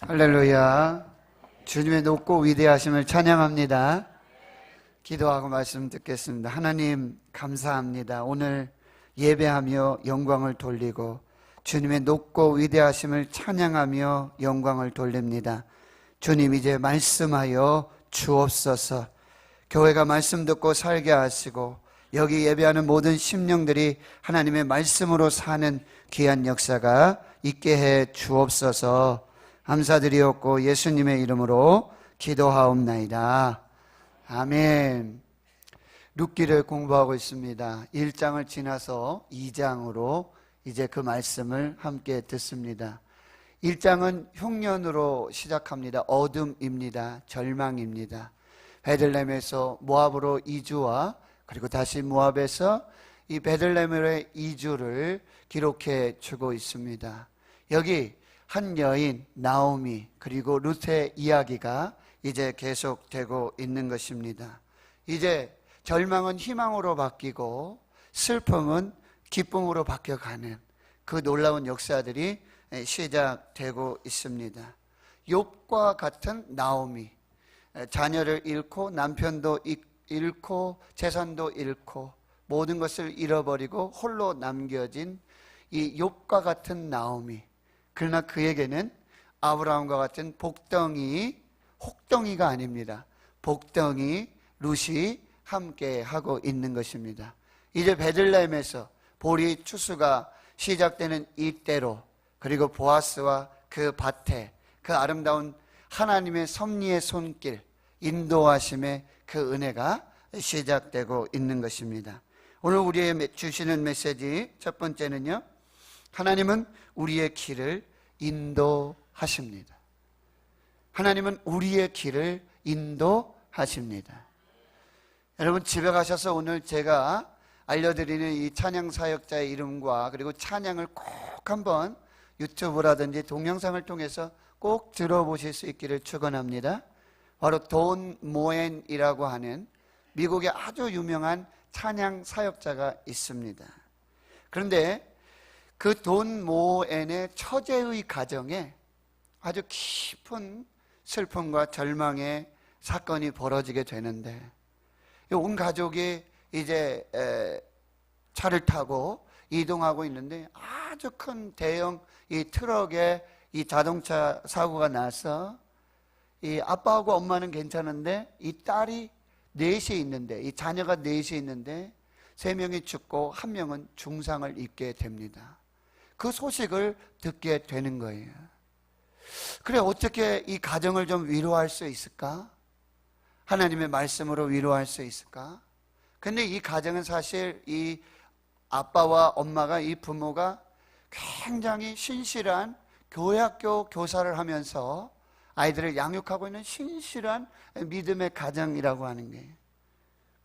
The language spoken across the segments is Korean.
할렐루야. 주님의 높고 위대하심을 찬양합니다. 기도하고 말씀 듣겠습니다. 하나님 감사합니다. 오늘 예배하며 영광을 돌리고 주님의 높고 위대하심을 찬양하며 영광을 돌립니다. 주님, 이제 말씀하여 주옵소서. 교회가 말씀 듣고 살게 하시고 여기 예배하는 모든 심령들이 하나님의 말씀으로 사는 귀한 역사가 있게 해 주옵소서. 감사드리옵고 예수님의 이름으로 기도하옵나이다. 아멘. 룻기를 공부하고 있습니다. 1장을 지나서 2장으로 이제 그 말씀을 함께 듣습니다. 1장은 흉년으로 시작합니다. 어둠입니다. 절망입니다. 베들레헴에서 모압으로 이주와 그리고 다시 모압에서 이 베들레헴의 이주를 기록해 주고 있습니다. 여기 한 여인 나오미 그리고 룻의 이야기가 이제 계속되고 있는 것입니다. 이제 절망은 희망으로 바뀌고 슬픔은 기쁨으로 바뀌어가는 그 놀라운 역사들이 시작되고 있습니다. 욥과 같은 나오미, 자녀를 잃고 남편도 잃고 재산도 잃고 모든 것을 잃어버리고 홀로 남겨진 이 욥과 같은 나오미, 그러나 그에게는 아브라함과 같은 혹덩이가 아닙니다. 복덩이 룻이 함께 하고 있는 것입니다. 이제 베들레헴에서 보리 추수가 시작되는 이때로, 그리고 보아스와 그 밭에 그 아름다운 하나님의 섭리의 손길, 인도하심의 그 은혜가 시작되고 있는 것입니다. 오늘 우리의 주시는 메시지 첫 번째는요, 하나님은 우리의 길을 인도하십니다. 하나님은 우리의 길을 인도하십니다. 여러분, 집에 가셔서 오늘 제가 알려드리는 이 찬양 사역자의 이름과 그리고 찬양을 꼭 한번 유튜브라든지 동영상을 통해서 꼭 들어보실 수 있기를 축원합니다. 바로 돈 모엔이라고 하는 미국의 아주 유명한 찬양 사역자가 있습니다. 그런데 그 돈 모엔의 처제의 가정에 아주 깊은 슬픔과 절망의 사건이 벌어지게 되는데, 온 가족이 이제 차를 타고 이동하고 있는데 아주 큰 대형 이 트럭에 이 자동차 사고가 나서 이 아빠하고 엄마는 괜찮은데 이 딸이 넷이 있는데, 이 자녀가 넷이 있는데 3명이 죽고 1명은 중상을 입게 됩니다. 그 소식을 듣게 되는 거예요. 그래, 어떻게 이 가정을 좀 위로할 수 있을까? 하나님의 말씀으로 위로할 수 있을까? 근데 이 가정은 사실 이 아빠와 엄마가, 이 부모가 굉장히 신실한 교회학교 교사를 하면서 아이들을 양육하고 있는 신실한 믿음의 가정이라고 하는 거예요.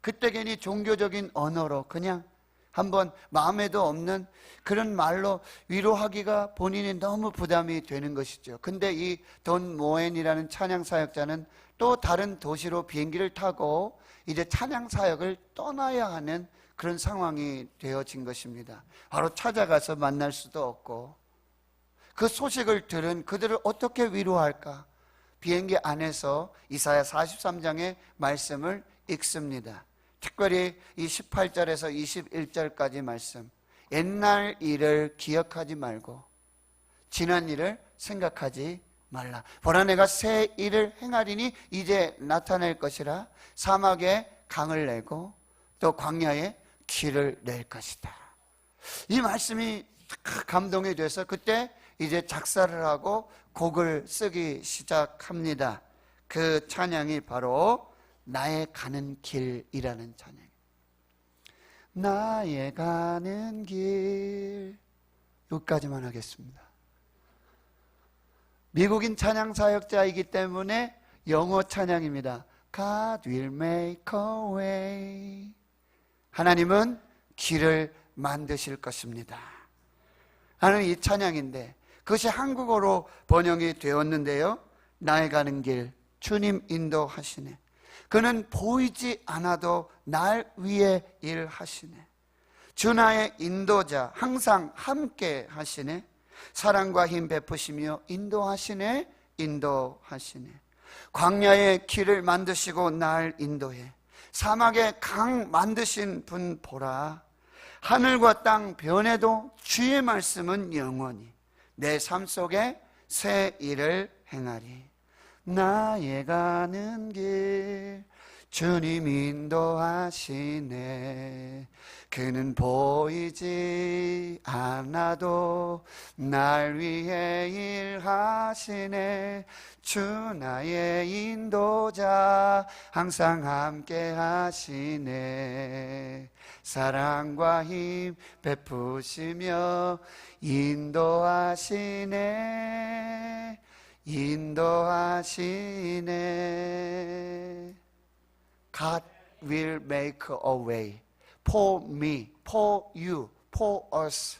그때 괜히 종교적인 언어로 그냥 한번 마음에도 없는 그런 말로 위로하기가 본인이 너무 부담이 되는 것이죠. 근데 이 돈 모엔이라는 찬양 사역자는 또 다른 도시로 비행기를 타고 이제 찬양 사역을 떠나야 하는 그런 상황이 되어진 것입니다. 바로 찾아가서 만날 수도 없고, 그 소식을 들은 그들을 어떻게 위로할까? 비행기 안에서 이사야 43장의 말씀을 읽습니다. 특별히 이 18절에서 21절까지 말씀, 옛날 일을 기억하지 말고 지난 일을 생각하지 말라. 보라, 내가 새 일을 행하리니 이제 나타낼 것이라. 사막에 강을 내고 또 광야에 길을 낼 것이다. 이 말씀이 감동이 돼서 그때 이제 작사를 하고 곡을 쓰기 시작합니다. 그 찬양이 바로 나의 가는 길이라는 찬양. 나의 가는 길, 여기까지만 하겠습니다. 미국인 찬양 사역자이기 때문에 영어 찬양입니다. God will make a way. 하나님은 길을 만드실 것입니다 하는 이 찬양인데, 그것이 한국어로 번역이 되었는데요, 나의 가는 길, 주님 인도하시네. 그는 보이지 않아도 날 위해 일하시네. 주 나의 인도자, 항상 함께 하시네. 사랑과 힘 베푸시며 인도하시네. 인도하시네. 광야의 길을 만드시고 날 인도해 사막의 강 만드신 분 보라. 하늘과 땅 변해도 주의 말씀은 영원히 내 삶 속에 새 일을 행하리. 나의 가는 길 주님 인도하시네. 그는 보이지 않아도 날 위해 일하시네. 주 나의 인도자 항상 함께 하시네. 사랑과 힘 베푸시며 인도하시네. 인도하시네. God will make a way for me, for you, for us.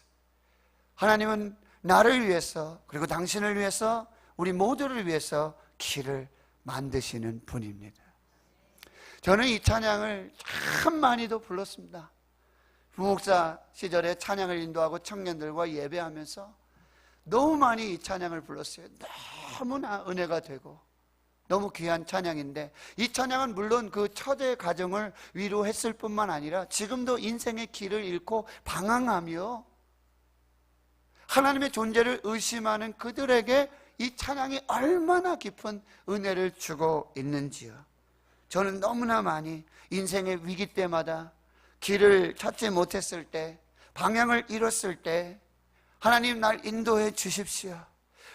하나님은 나를 위해서 그리고 당신을 위해서 우리 모두를 위해서 길을 만드시는 분입니다. 저는 이 찬양을 참 많이도 불렀습니다. 부목사 시절에 찬양을 인도하고 청년들과 예배하면서 너무 많이 이 찬양을 불렀어요. 너무나 은혜가 되고 너무 귀한 찬양인데, 이 찬양은 물론 그 처제 가정을 위로했을 뿐만 아니라 지금도 인생의 길을 잃고 방황하며 하나님의 존재를 의심하는 그들에게 이 찬양이 얼마나 깊은 은혜를 주고 있는지요. 저는 너무나 많이 인생의 위기 때마다 길을 찾지 못했을 때, 방향을 잃었을 때 하나님 날 인도해 주십시오.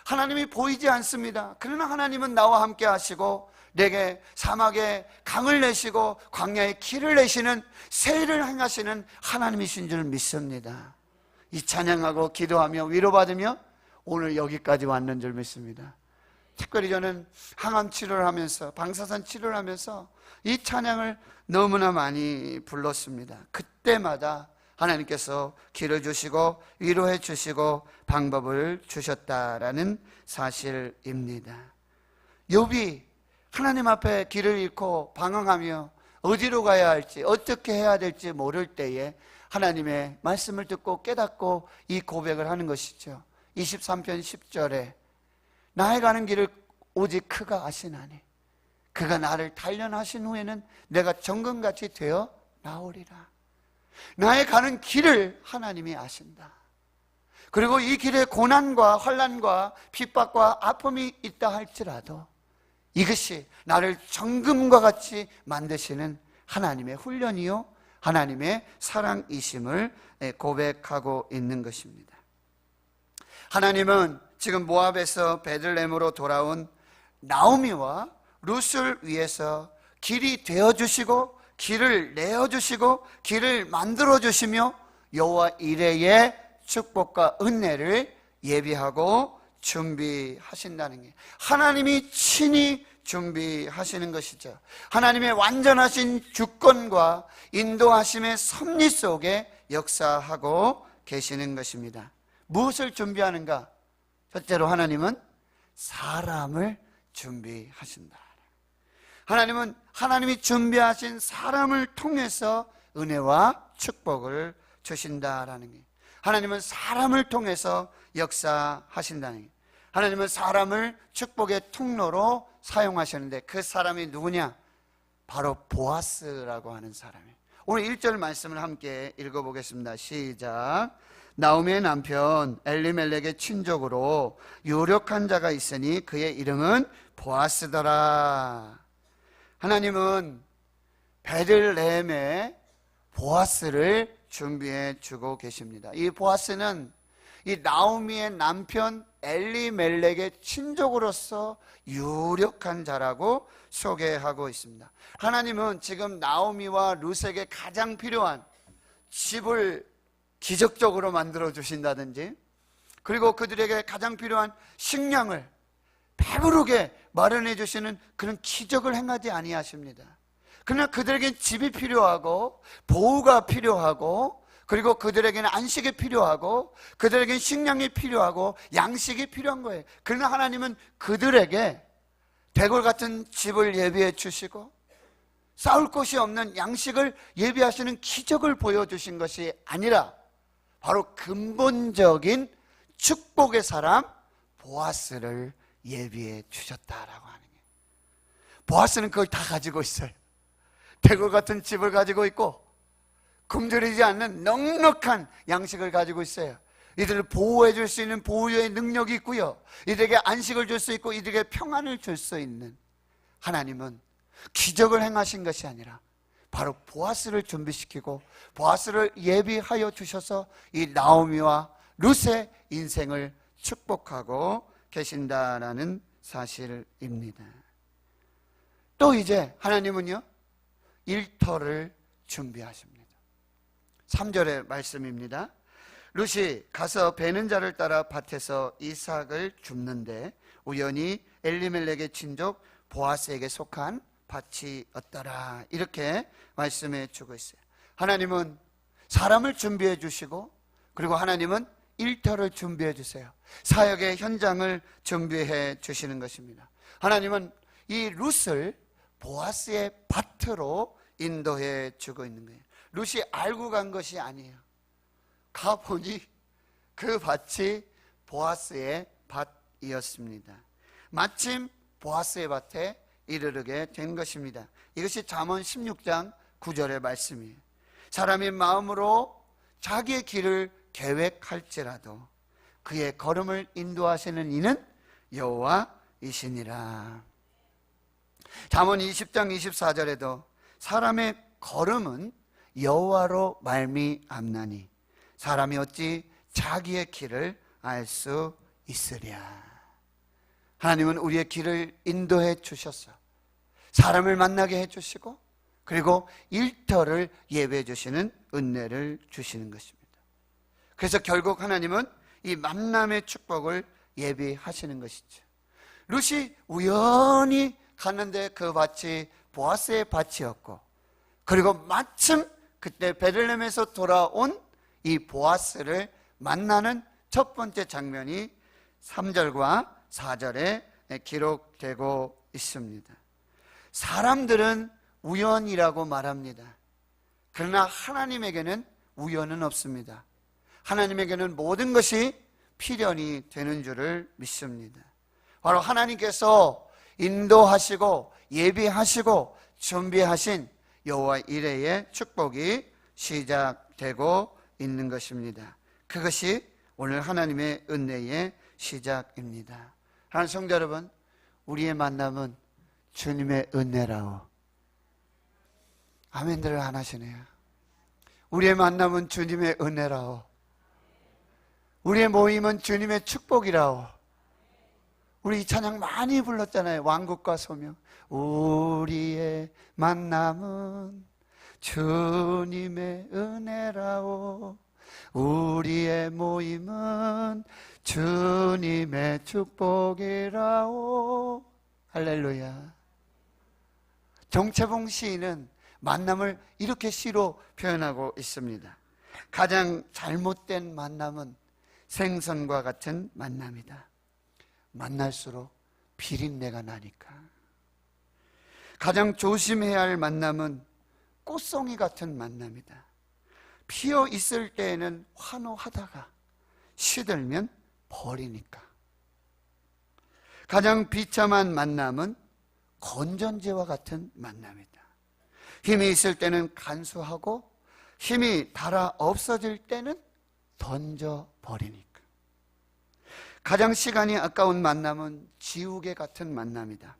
하나님이 보이지 않습니다. 그러나 하나님은 나와 함께 하시고 내게 사막에 강을 내시고 광야에 길을 내시는 새 일을 행하시는 하나님이신 줄 믿습니다. 이 찬양하고 기도하며 위로받으며 오늘 여기까지 왔는 줄 믿습니다. 특별히 저는 항암 치료를 하면서 방사선 치료를 하면서 이 찬양을 너무나 많이 불렀습니다. 그때마다 하나님께서 길을 주시고 위로해 주시고 방법을 주셨다라는 사실입니다. 욥이 하나님 앞에 길을 잃고 방황하며 어디로 가야 할지 어떻게 해야 될지 모를 때에 하나님의 말씀을 듣고 깨닫고 이 고백을 하는 것이죠. 23편 10절에 나의 가는 길을 오직 그가 아시나니 그가 나를 단련하신 후에는 내가 정금같이 되어 나오리라. 나의 가는 길을 하나님이 아신다. 그리고 이 길에 고난과 환난과 핍박과 아픔이 있다 할지라도 이것이 나를 정금과 같이 만드시는 하나님의 훈련이요 하나님의 사랑이심을 고백하고 있는 것입니다. 하나님은 지금 모압에서 베들레헴으로 돌아온 나오미와 룻을 위해서 길이 되어주시고 길을 내어주시고 길을 만들어주시며 여호와 이레의 축복과 은혜를 예비하고 준비하신다는 게 하나님이 친히 준비하시는 것이죠. 하나님의 완전하신 주권과 인도하심의 섭리 속에 역사하고 계시는 것입니다. 무엇을 준비하는가? 첫째로 하나님은 사람을 준비하신다. 하나님은 하나님이 준비하신 사람을 통해서 은혜와 축복을 주신다라는 게, 하나님은 사람을 통해서 역사하신다는 게, 하나님은 사람을 축복의 통로로 사용하셨는데 그 사람이 누구냐? 바로 보아스라고 하는 사람이에요. 오늘 1절 말씀을 함께 읽어보겠습니다. 시작. 나오미의 남편 엘리멜렉의 친족으로 유력한 자가 있으니 그의 이름은 보아스더라. 하나님은 베들레헴에 보아스를 준비해 주고 계십니다. 이 보아스는 이 나오미의 남편 엘리멜렉의 친족으로서 유력한 자라고 소개하고 있습니다. 하나님은 지금 나오미와 룻에게 가장 필요한 집을 기적적으로 만들어 주신다든지, 그리고 그들에게 가장 필요한 식량을 배부르게 마련해 주시는 그런 기적을 행하지 아니하십니다. 그러나 그들에겐 집이 필요하고 보호가 필요하고, 그리고 그들에게는 안식이 필요하고 그들에게는 식량이 필요하고 양식이 필요한 거예요. 그러나 하나님은 그들에게 대궐 같은 집을 예비해 주시고 싸울 곳이 없는 양식을 예비하시는 기적을 보여주신 것이 아니라 바로 근본적인 축복의 사람 보아스를 예비해 주셨다라고 하는 거예요. 보아스는 그걸 다 가지고 있어요. 대궐 같은 집을 가지고 있고 굶주리지 않는 넉넉한 양식을 가지고 있어요. 이들을 보호해 줄 수 있는 보호의 능력이 있고요, 이들에게 안식을 줄 수 있고 이들에게 평안을 줄 수 있는, 하나님은 기적을 행하신 것이 아니라 바로 보아스를 준비시키고 보아스를 예비하여 주셔서 이 나오미와 룻의 인생을 축복하고 계신다라는 사실입니다. 또 이제 하나님은요, 일터를 준비하십니다. 3절의 말씀입니다. 룻이 가서 베는 자를 따라 밭에서 이삭을 줍는데 우연히 엘리멜렉의 친족 보아스에게 속한 밭이었더라. 이렇게 말씀해 주고 있어요. 하나님은 사람을 준비해 주시고, 그리고 하나님은 일터를 준비해 주세요. 사역의 현장을 준비해 주시는 것입니다. 하나님은 이 룻을 보아스의 밭으로 인도해 주고 있는 거예요. 룻이 알고 간 것이 아니에요. 가보니 그 밭이 보아스의 밭이었습니다. 마침 보아스의 밭에 이르르게 된 것입니다. 이것이 잠언 16장 9절의 말씀이에요. 사람이 마음으로 자기의 길을 계획할지라도 그의 걸음을 인도하시는 이는 여호와이시니라. 잠언 20장 24절에도 사람의 걸음은 여호와로 말미암나니 사람이 어찌 자기의 길을 알 수 있으랴. 하나님은 우리의 길을 인도해 주셔서 사람을 만나게 해주시고, 그리고 일터를 예배해 주시는 은혜를 주시는 것입니다. 그래서 결국 하나님은 이 만남의 축복을 예비하시는 것이죠. 룻이 우연히 갔는데 그 밭이 보아스의 밭이었고, 그리고 마침 그때 베들레헴에서 돌아온 이 보아스를 만나는 첫 번째 장면이 3절과 4절에 기록되고 있습니다. 사람들은 우연이라고 말합니다. 그러나 하나님에게는 우연은 없습니다. 하나님에게는 모든 것이 필연이 되는 줄을 믿습니다. 바로 하나님께서 인도하시고 예비하시고 준비하신 여호와 이레의 축복이 시작되고 있는 것입니다. 그것이 오늘 하나님의 은혜의 시작입니다. 하나님 성도 여러분, 우리의 만남은 주님의 은혜라오. 아멘들을 안 하시네요. 우리의 만남은 주님의 은혜라오. 우리의 모임은 주님의 축복이라오. 우리 이 찬양 많이 불렀잖아요. 왕국과 소명. 우리의 만남은 주님의 은혜라오. 우리의 모임은 주님의 축복이라오. 할렐루야. 정채봉 시인은 만남을 이렇게 시로 표현하고 있습니다. 가장 잘못된 만남은 생선과 같은 만남이다. 만날수록 비린내가 나니까. 가장 조심해야 할 만남은 꽃송이 같은 만남이다. 피어 있을 때에는 환호하다가 시들면 버리니까. 가장 비참한 만남은 건전지와 같은 만남이다. 힘이 있을 때는 간수하고 힘이 닳아 없어질 때는 던져버리니까. 가장 시간이 아까운 만남은 지우개 같은 만남이다.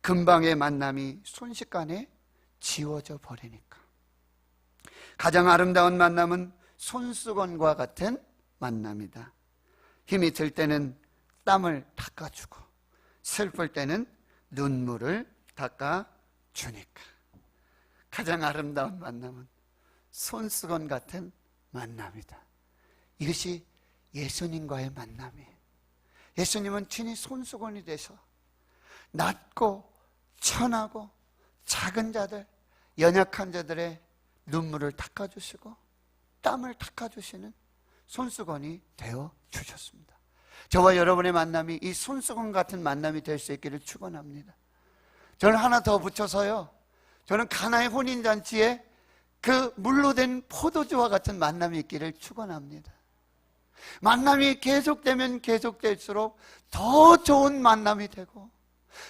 금방의 만남이 순식간에 지워져 버리니까. 가장 아름다운 만남은 손수건과 같은 만남이다. 힘이 들 때는 땀을 닦아주고 슬플 때는 눈물을 닦아주니까. 가장 아름다운 만남은 손수건 같은 만남이다. 이것이 예수님과의 만남이에요. 예수님은 친히 손수건이 돼서 낮고 천하고 작은 자들, 연약한 자들의 눈물을 닦아주시고 땀을 닦아주시는 손수건이 되어 주셨습니다. 저와 여러분의 만남이 이 손수건 같은 만남이 될 수 있기를 축원합니다. 저는 하나 더 붙여서요, 저는 가나의 혼인잔치에 그 물로 된 포도주와 같은 만남이 있기를 축원합니다. 만남이 계속되면 계속될수록 더 좋은 만남이 되고,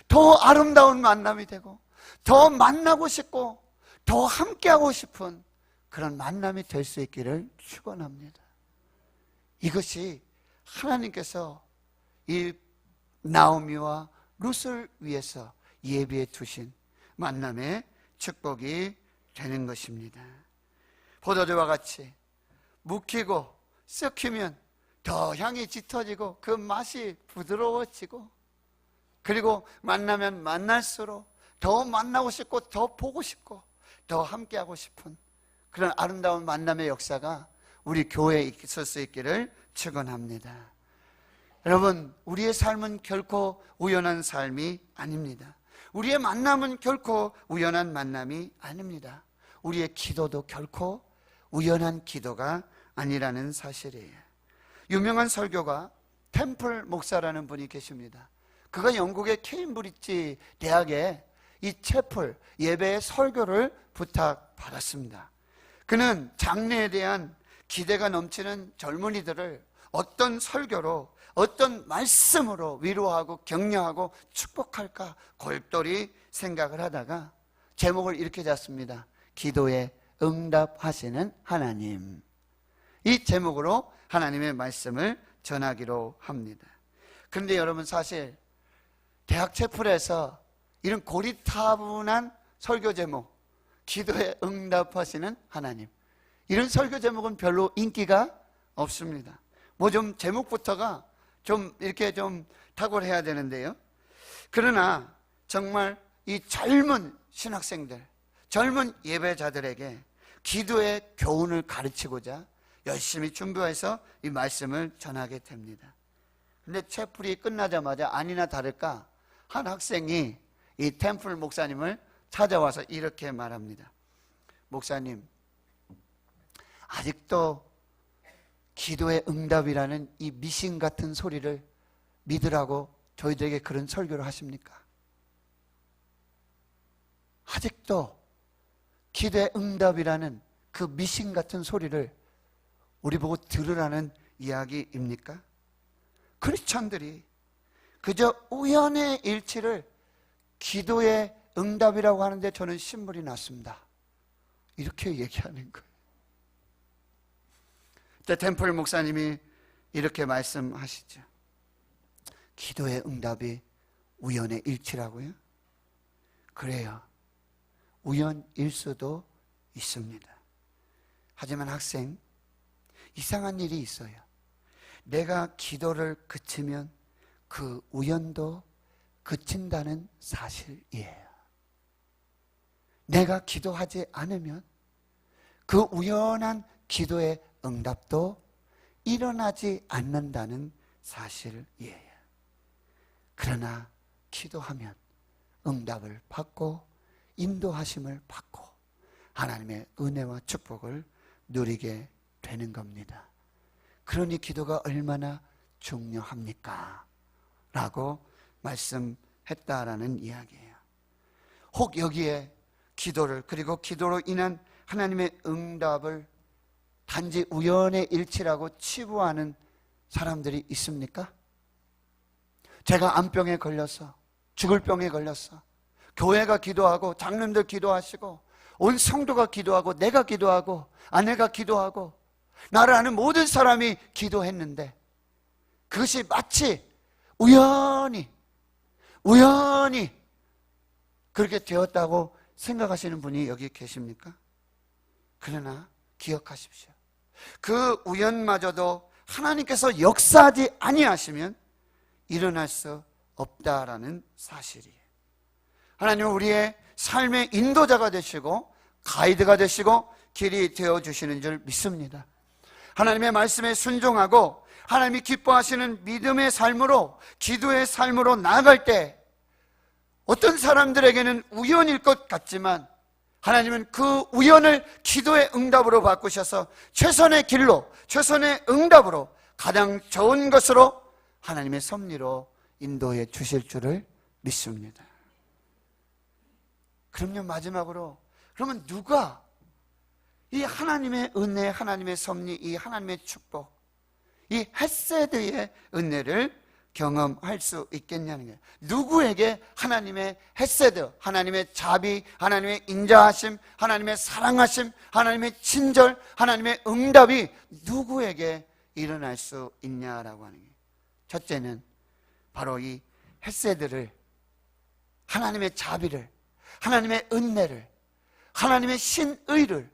더 아름다운 만남이 되고, 더 만나고 싶고 더 함께하고 싶은 그런 만남이 될 수 있기를 축원합니다. 이것이 하나님께서 이 나오미와 룻을 위해서 예비해 두신 만남의 축복이 되는 것입니다. 포도주와 같이 묵히고 썩히면 더 향이 짙어지고 그 맛이 부드러워지고, 그리고 만나면 만날수록 더 만나고 싶고 더 보고 싶고 더 함께하고 싶은 그런 아름다운 만남의 역사가 우리 교회에 있을 수 있기를 축원합니다. 여러분, 우리의 삶은 결코 우연한 삶이 아닙니다. 우리의 만남은 결코 우연한 만남이 아닙니다. 우리의 기도도 결코 우연한 기도가 아니라는 사실이에요. 유명한 설교가 템플 목사라는 분이 계십니다. 그가 영국의 케임브리지 대학에 이 채플 예배의 설교를 부탁받았습니다. 그는 장래에 대한 기대가 넘치는 젊은이들을 어떤 설교로, 어떤 말씀으로 위로하고 격려하고 축복할까 골똘히 생각을 하다가 제목을 이렇게 잤습니다. 기도에 응답하시는 하나님. 이 제목으로 하나님의 말씀을 전하기로 합니다. 그런데 여러분, 사실 대학 채플에서 이런 고리타분한 설교 제목, 기도에 응답하시는 하나님, 이런 설교 제목은 별로 인기가 없습니다. 뭐 좀 제목부터가 좀 이렇게 좀 탁월해야 되는데요. 그러나 정말 이 젊은 신학생들, 젊은 예배자들에게 기도의 교훈을 가르치고자 열심히 준비해서 이 말씀을 전하게 됩니다. 근데 채플이 끝나자마자 아니나 다를까 한 학생이 이 템플 목사님을 찾아와서 이렇게 말합니다. 목사님, 아직도 기도의 응답이라는 이 미신 같은 소리를 믿으라고 저희들에게 그런 설교를 하십니까? 아직도 기도의 응답이라는 그 미신 같은 소리를 우리 보고 들으라는 이야기입니까? 크리스천들이 그저 우연의 일치를 기도의 응답이라고 하는데 저는 신물이 났습니다. 이렇게 얘기하는 거예요. 그때 템플 목사님이 이렇게 말씀하시죠. 기도의 응답이 우연의 일치라고요? 그래요. 우연일 수도 있습니다. 하지만 학생, 이상한 일이 있어요. 내가 기도를 그치면 그 우연도 그친다는 사실이에요. 내가 기도하지 않으면 그 우연한 기도의 응답도 일어나지 않는다는 사실이에요. 그러나 기도하면 응답을 받고 인도하심을 받고 하나님의 은혜와 축복을 누리게 되는 겁니다. 그러니 기도가 얼마나 중요합니까? 라고 말씀했다라는 이야기예요. 혹 여기에 기도를, 그리고 기도로 인한 하나님의 응답을 단지 우연의 일치라고 치부하는 사람들이 있습니까? 제가 암병에 걸려서, 죽을 병에 걸렸어. 교회가 기도하고 장로님들 기도하시고 온 성도가 기도하고 내가 기도하고 아내가 기도하고 나를 아는 모든 사람이 기도했는데 그것이 마치 우연히 그렇게 되었다고 생각하시는 분이 여기 계십니까? 그러나 기억하십시오. 그 우연마저도 하나님께서 역사하지 아니하시면 일어날 수 없다라는 사실이에요. 하나님은 우리의 삶의 인도자가 되시고 가이드가 되시고 길이 되어주시는 줄 믿습니다. 하나님의 말씀에 순종하고 하나님이 기뻐하시는 믿음의 삶으로, 기도의 삶으로 나아갈 때 어떤 사람들에게는 우연일 것 같지만 하나님은 그 우연을 기도의 응답으로 바꾸셔서 최선의 길로, 최선의 응답으로, 가장 좋은 것으로 하나님의 섭리로 인도해 주실 줄을 믿습니다. 그럼요, 마지막으로, 그러면 누가 이 하나님의 은혜, 하나님의 섭리, 이 하나님의 축복, 이 헤세드의 은혜를 경험할 수 있겠냐는 거예요. 누구에게 하나님의 헤세드, 하나님의 자비, 하나님의 인자하심, 하나님의 사랑하심, 하나님의 친절, 하나님의 응답이 누구에게 일어날 수 있냐라고 하는 거예요. 첫째는 바로 이 헤세드를, 하나님의 자비를, 하나님의 은혜를, 하나님의 신의를,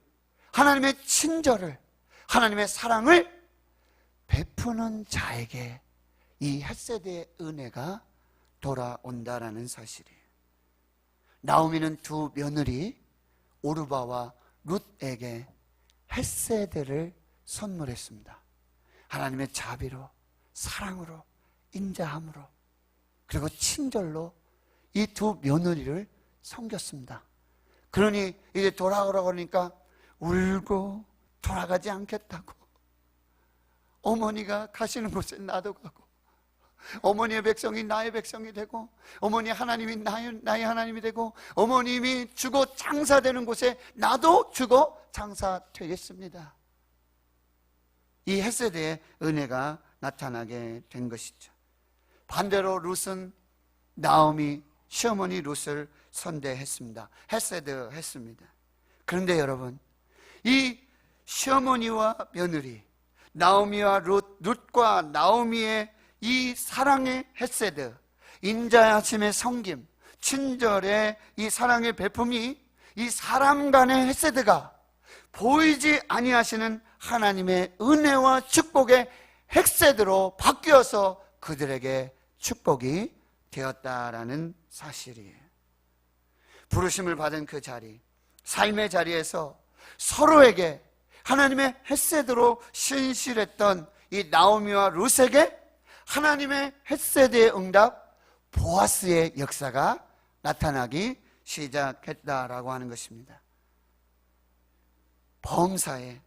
하나님의 친절을, 하나님의 사랑을 베푸는 자에게 이 헤세드의 은혜가 돌아온다라는 사실이에요. 나오미는 두 며느리 오르바와 룻에게 헤세드를 선물했습니다. 하나님의 자비로, 사랑으로, 인자함으로, 그리고 친절로 이 두 며느리를 섬겼습니다. 그러니 이제 돌아오라고 하니까 울고 돌아가지 않겠다고, 어머니가 가시는 곳에 나도 가고, 어머니의 백성이 나의 백성이 되고, 어머니 하나님이 나의 하나님이 되고, 어머님이 죽어 장사되는 곳에 나도 죽어 장사되겠습니다. 이 헤세드의 은혜가 나타나게 된 것이죠. 반대로 룻은 나오미 시어머니 룻을 선대했습니다. 헤세드 했습니다. 그런데 여러분, 이 시어머니와 며느리, 나오미와 룻과 나오미의 이 사랑의 헤세드, 인자하심의 섬김, 친절의 이 사랑의 베품이, 이 사람 간의 헤세드가 보이지 아니하시는 하나님의 은혜와 축복의 헤세드로 바뀌어서 그들에게 축복이 되었다라는 사실이에요. 부르심을 받은 그 자리, 삶의 자리에서 서로에게 하나님의 헤세드로 신실했던 이 나오미와 룻에게 하나님의 헤세드의 응답, 보아스의 역사가 나타나기 시작했다라고 하는 것입니다. 범사에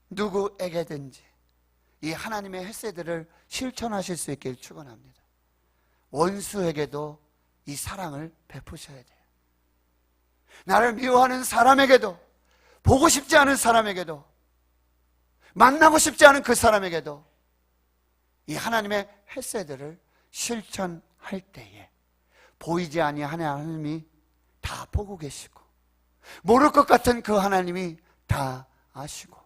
누구에게든지 이 하나님의 헤세드를 실천하실 수 있길 축원합니다. 원수에게도 이 사랑을 베푸셔야 돼요. 나를 미워하는 사람에게도, 보고 싶지 않은 사람에게도, 만나고 싶지 않은 그 사람에게도 이 하나님의 헤세드를 실천할 때에 보이지 아니하는 하나님이 다 보고 계시고, 모를 것 같은 그 하나님이 다 아시고,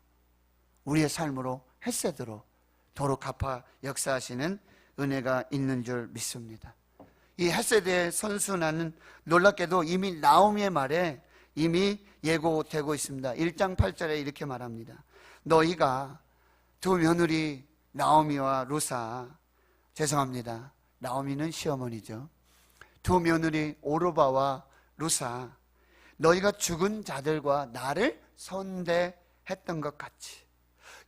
우리의 삶으로 헤세드로 도로 갚아 역사하시는 은혜가 있는 줄 믿습니다. 이 헤세드의 선순환은 놀랍게도 이미 나오미의 말에 이미 예고되고 있습니다. 1장 8절에 이렇게 말합니다. 너희가 두 며느리 나오미와 룻아, 죄송합니다, 나오미는 시어머니죠. 두 며느리 오르바와 룻아, 너희가 죽은 자들과 나를 선대했던 것 같이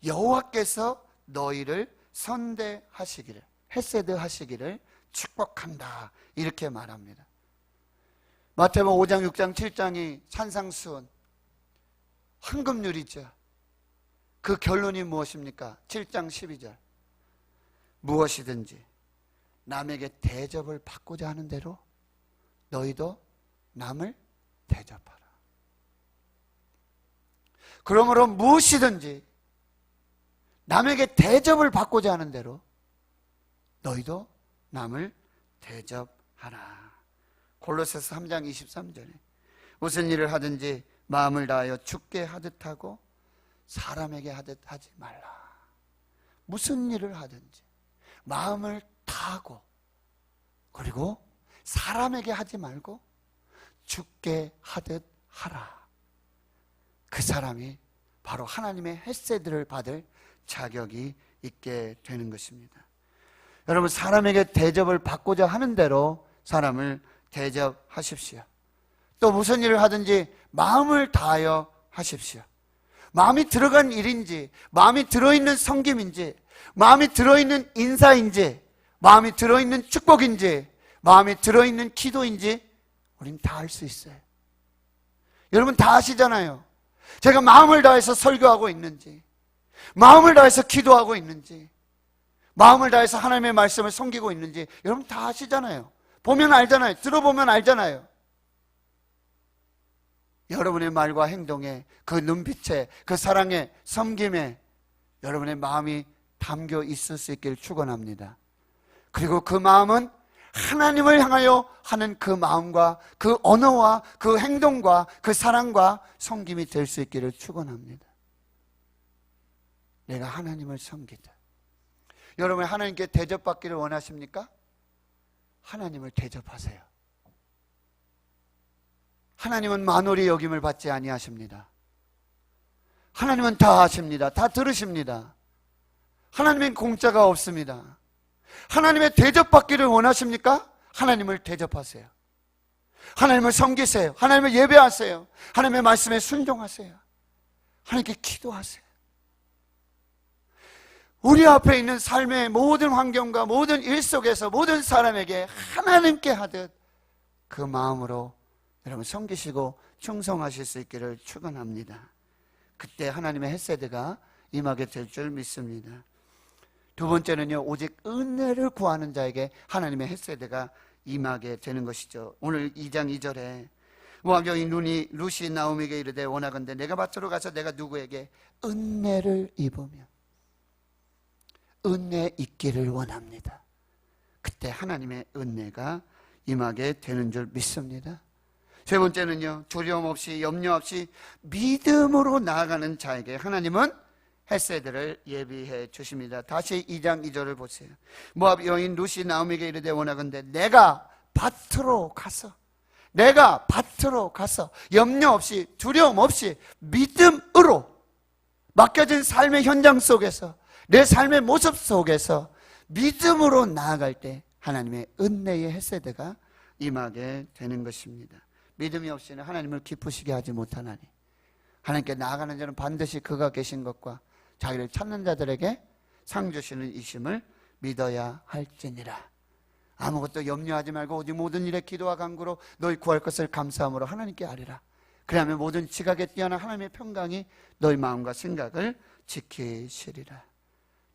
여호와께서 너희를 선대하시기를, 헤세드 하시기를 축복한다, 이렇게 말합니다. 마태복음 5장, 6장, 7장이 산상수훈, 황금률이죠. 그 결론이 무엇입니까? 7장 12절, 무엇이든지 남에게 대접을 받고자 하는 대로 너희도 남을 대접하라. 그러므로 무엇이든지 남에게 대접을 받고자 하는 대로 너희도 남을 대접하라. 골로새서 3장 23절에 무슨 일을 하든지 마음을 다하여 주께 하듯 하고 사람에게 하듯 하지 말라. 무슨 일을 하든지 마음을 다하고, 그리고 사람에게 하지 말고 주께 하듯 하라. 그 사람이 바로 하나님의 헤세드를 받을 자격이 있게 되는 것입니다. 여러분, 사람에게 대접을 받고자 하는 대로 사람을 대접하십시오. 또 무슨 일을 하든지 마음을 다하여 하십시오. 마음이 들어간 일인지, 마음이 들어있는 섬김인지, 마음이 들어있는 인사인지, 마음이 들어있는 축복인지, 마음이 들어있는 기도인지 우린 다 알 수 있어요. 여러분 다 아시잖아요. 제가 마음을 다해서 설교하고 있는지, 마음을 다해서 기도하고 있는지, 마음을 다해서 하나님의 말씀을 섬기고 있는지 여러분 다 아시잖아요. 보면 알잖아요. 들어보면 알잖아요. 여러분의 말과 행동에, 그 눈빛에, 그 사랑에, 섬김에 여러분의 마음이 담겨 있을 수 있기를 축원합니다. 그리고 그 마음은 하나님을 향하여 하는 그 마음과 그 언어와 그 행동과 그 사랑과 섬김이 될 수 있기를 축원합니다. 내가 하나님을 섬기다. 여러분, 하나님께 대접받기를 원하십니까? 하나님을 대접하세요. 하나님은 만홀히 여김을 받지 아니하십니다. 하나님은 다 아십니다. 다 들으십니다. 하나님은 공짜가 없습니다. 하나님의 대접받기를 원하십니까? 하나님을 대접하세요. 하나님을 섬기세요. 하나님을 예배하세요. 하나님의 말씀에 순종하세요. 하나님께 기도하세요. 우리 앞에 있는 삶의 모든 환경과 모든 일 속에서 모든 사람에게 하나님께 하듯 그 마음으로 여러분 섬기시고 충성하실 수 있기를 축원합니다. 그때 하나님의 헤세드가 임하게 될 줄 믿습니다. 두 번째는요, 오직 은혜를 구하는 자에게 하나님의 헤세드가 임하게 되는 것이죠. 오늘 2장 2절에 모압 여인 루시 나오미에게 이르되 원하건대 내가 밭으로 가서 내가 누구에게 은혜를 입으며 은혜 있기를 원합니다. 그때 하나님의 은혜가 임하게 되는 줄 믿습니다. 세 번째는요, 두려움 없이 염려 없이 믿음으로 나아가는 자에게 하나님은 헤세드를 예비해 주십니다. 다시 2장 2절을 보세요. 모압 여인 루시 나오미에게 이르되 원하건대 내가 밭으로 가서 염려 없이 두려움 없이 믿음으로 맡겨진 삶의 현장 속에서 내 삶의 모습 속에서 믿음으로 나아갈 때 하나님의 은혜의 헤세드가 임하게 되는 것입니다. 믿음이 없이는 하나님을 기쁘시게 하지 못하나니 하나님께 나아가는 자는 반드시 그가 계신 것과 자기를 찾는 자들에게 상 주시는 이심을 믿어야 할지니라. 아무것도 염려하지 말고 오직 모든 일에 기도와 간구로 너희 구할 것을 감사함으로 하나님께 아뢰라. 그러면 모든 지각에 뛰어난 하나님의 평강이 너희 마음과 생각을 지키시리라.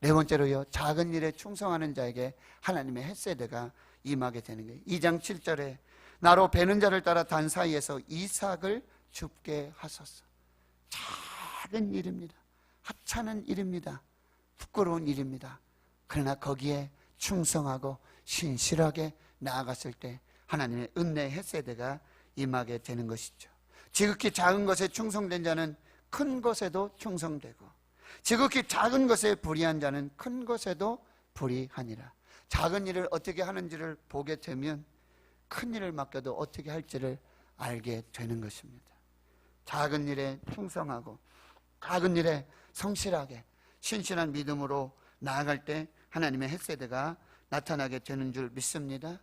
네 번째로요, 작은 일에 충성하는 자에게 하나님의 헤세드가 임하게 되는 거예요. 2장 7절에 나로 베는 자를 따라 단 사이에서 이삭을 줍게 하소서. 작은 일입니다. 하찮은 일입니다. 부끄러운 일입니다. 그러나 거기에 충성하고 신실하게 나아갔을 때 하나님의 은혜의 헤세드가 임하게 되는 것이죠. 지극히 작은 것에 충성된 자는 큰 것에도 충성되고 지극히 작은 것에 불의한 자는 큰 것에도 불의하니라. 작은 일을 어떻게 하는지를 보게 되면 큰 일을 맡겨도 어떻게 할지를 알게 되는 것입니다. 작은 일에 충성하고 작은 일에 성실하게 신실한 믿음으로 나아갈 때 하나님의 헤세드가 나타나게 되는 줄 믿습니다.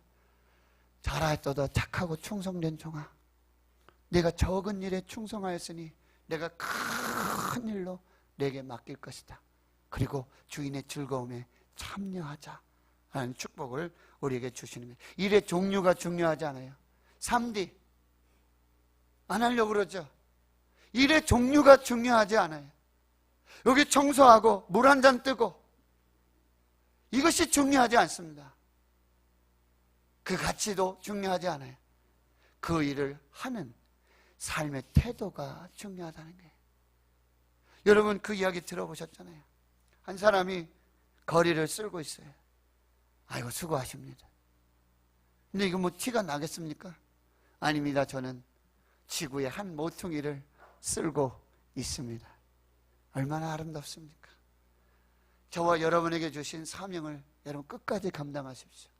잘하여도 착하고 충성된 종아, 네가 적은 일에 충성하였으니 내가 큰 일로 내게 맡길 것이다. 그리고 주인의 즐거움에 참여하자 하는 축복을 우리에게 주시는 거예요. 일의 종류가 중요하지 않아요. 3D 안 하려고 그러죠. 일의 종류가 중요하지 않아요. 여기 청소하고 물 한 잔 뜨고 이것이 중요하지 않습니다. 그 가치도 중요하지 않아요. 그 일을 하는 삶의 태도가 중요하다는 거예요. 여러분 그 이야기 들어보셨잖아요. 한 사람이 거리를 쓸고 있어요. 아이고 수고하십니다. 근데 이거 뭐 티가 나겠습니까? 아닙니다. 저는 지구의 한 모퉁이를 쓸고 있습니다. 얼마나 아름답습니까? 저와 여러분에게 주신 사명을 여러분 끝까지 감당하십시오.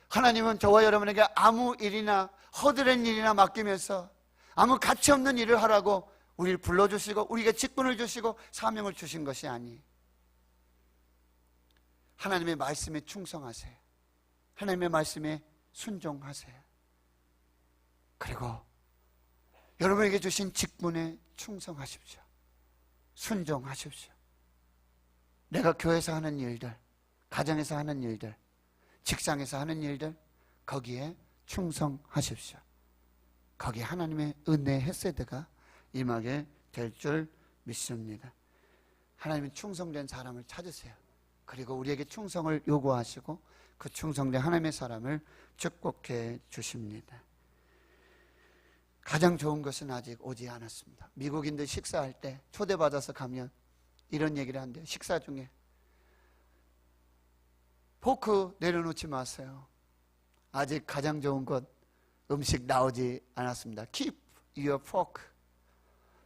하나님은 저와 여러분에게 아무 일이나 허드렛 일이나 맡기면서 아무 가치 없는 일을 하라고 우리를 불러주시고 우리에게 직분을 주시고 사명을 주신 것이 아니에요. 하나님의 말씀에 충성하세요. 하나님의 말씀에 순종하세요. 그리고 여러분에게 주신 직분에 충성하십시오. 순종하십시오. 내가 교회에서 하는 일들, 가정에서 하는 일들, 직장에서 하는 일들, 거기에 충성하십시오. 거기에 하나님의 은혜의 헤세드가 임하게 될 줄 믿습니다. 하나님은 충성된 사람을 찾으세요. 그리고 우리에게 충성을 요구하시고 그 충성된 하나님의 사람을 축복해 주십니다. 가장 좋은 것은 아직 오지 않았습니다. 미국인들 식사할 때 초대받아서 가면 이런 얘기를 한대요. 식사 중에 포크 내려놓지 마세요. 아직 가장 좋은 것 음식 나오지 않았습니다. Keep your fork.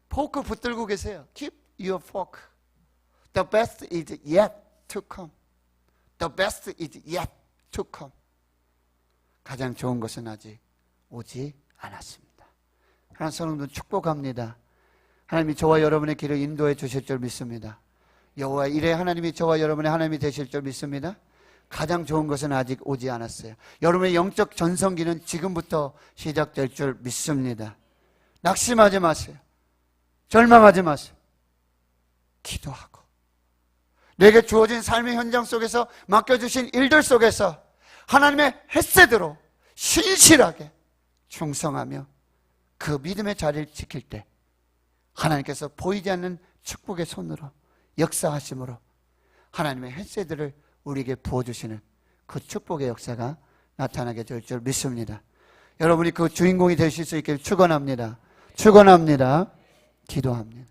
포크 붙들고 계세요. Keep your fork. The best is yet to come. The best is yet to come. 가장 좋은 것은 아직 오지 않았습니다. 하나님 성도들 축복합니다. 하나님이 저와 여러분의 길을 인도해 주실 줄 믿습니다. 여호와 이래 하나님이 저와 여러분의 하나님이 되실 줄 믿습니다. 가장 좋은 것은 아직 오지 않았어요. 여러분의 영적 전성기는 지금부터 시작될 줄 믿습니다. 낙심하지 마세요. 절망하지 마세요. 기도하고 내게 주어진 삶의 현장 속에서 맡겨주신 일들 속에서 하나님의 햇새대로 신실하게 충성하며 그 믿음의 자리를 지킬 때 하나님께서 보이지 않는 축복의 손으로 역사하심으로 하나님의 햇새들을 우리에게 부어주시는 그 축복의 역사가 나타나게 될 줄 믿습니다. 여러분이 그 주인공이 되실 수 있기를 축원합니다. 축원합니다. 기도합니다.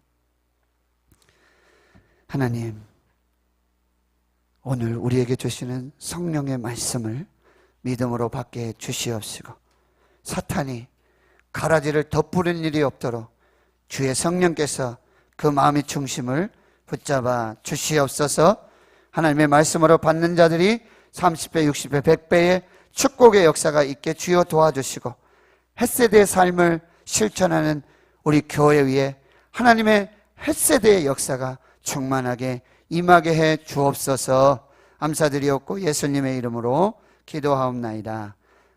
하나님, 오늘 우리에게 주시는 성령의 말씀을 믿음으로 받게 해 주시옵시고 사탄이 가라지를 덧부리는 일이 없도록 주의 성령께서 그 마음의 중심을 붙잡아 주시옵소서. 하나님의 말씀으로 받는 자들이 30배, 60배, 100배의 축복의 역사가 있게 주여 도와주시고 햇세대의 삶을 실천하는 우리 교회 위에 하나님의 햇세대의 역사가 충만하게 임하게 해 주옵소서. 감사드리옵고 예수님의 이름으로 기도하옵나이다.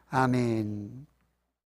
아멘.